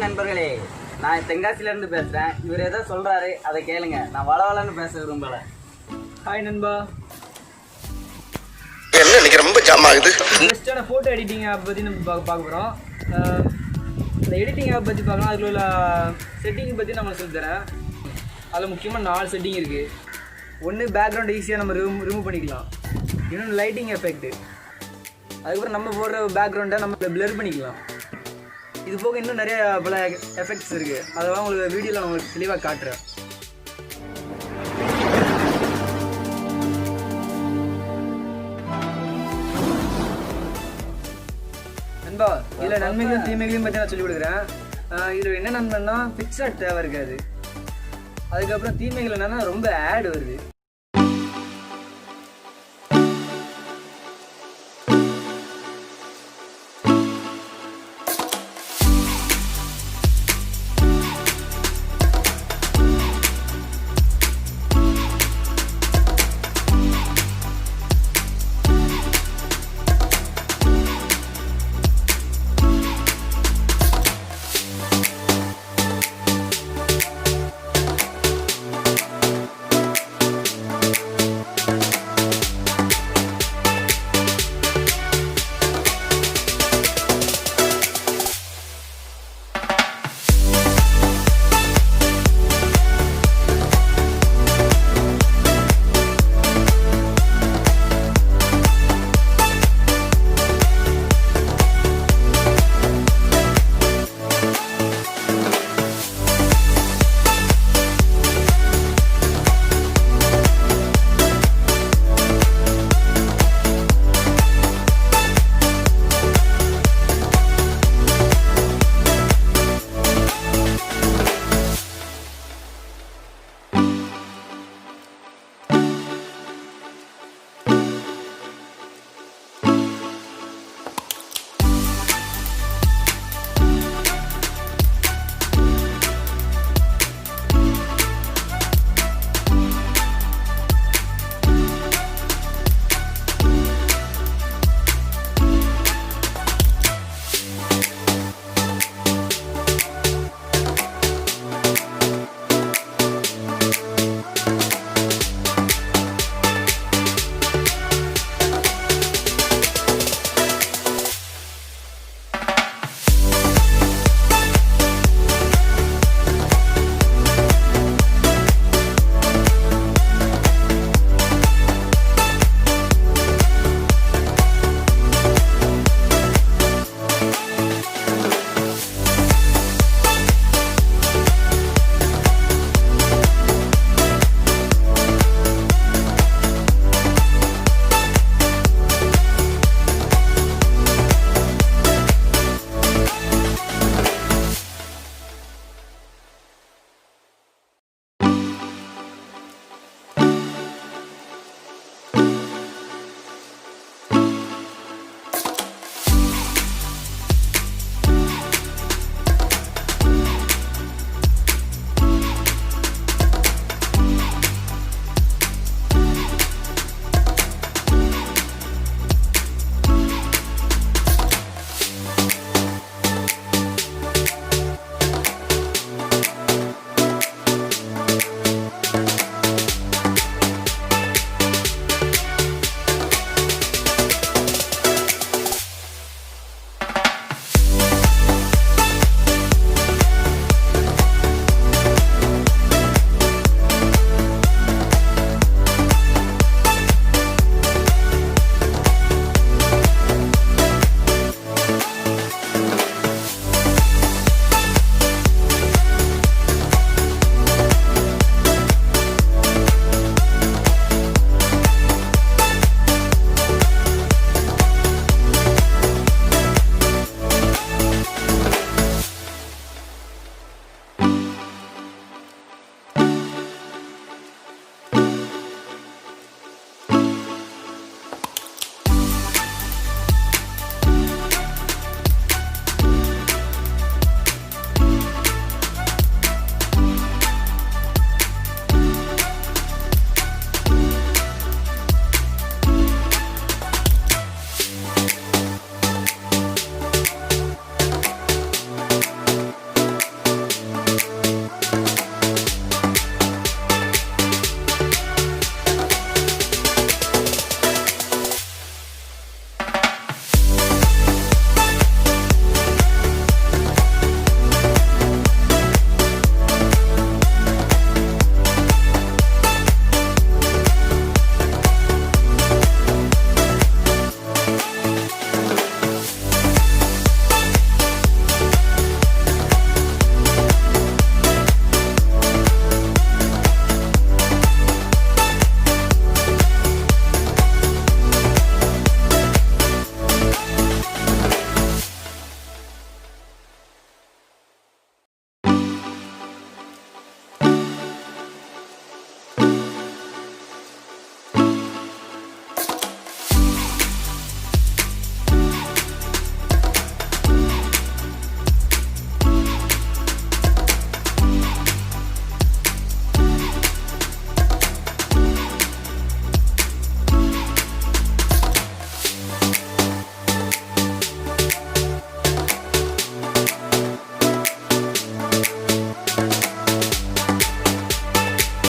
நண்பர்களே, நான் தென்காசியிலேருந்து பேசுகிறேன். இவர் ஏதோ சொல்கிறாரு, அதை கேளுங்க. நான் வளவலன்னு பேச விரும்பலை. ஹாய் நண்பா. என்ன இன்னைக்கு ரொம்ப ஜாம் ஆகுது. பெஸ்ட்டான ஃபோட்டோ எடிட்டிங் ஆப் பற்றி நம்ம பார்க்க போகிறோம். இந்த எடிட்டிங் ஆப் பற்றி பார்க்கலாம். அதில் உள்ள செட்டிங் பற்றி நம்ம சொல்லித்தரேன். அதில் முக்கியமாக 4 செட்டிங் இருக்குது. ஒன்று பேக்ரவுண்ட் ஈஸியாக நம்ம ரிமூவ் பண்ணிக்கலாம். இன்னொன்று லைட்டிங் எஃபெக்ட்டு. அதுக்கப்புறம் நம்ம போடுற பேக்ரவுண்டை நம்ம பிளர் பண்ணிக்கலாம். இது போக இன்னும் நிறைய பல எஃபெக்ட்ஸ் இருக்குது. அதெல்லாம் உங்களுக்கு வீடியோவில் நான் உங்களுக்கு தெளிவாக காட்டுறேன். நண்பா, இதில் நன்மைகளும் தீமைகளையும் பற்றி நான் சொல்லிக் கொடுக்குறேன். இதில் என்ன நன்மைன்னா பிக்சார்ட் தேவை இருக்காது. அதுக்கப்புறம் தீமைகள் என்னென்னா ரொம்ப ஆட் வருது.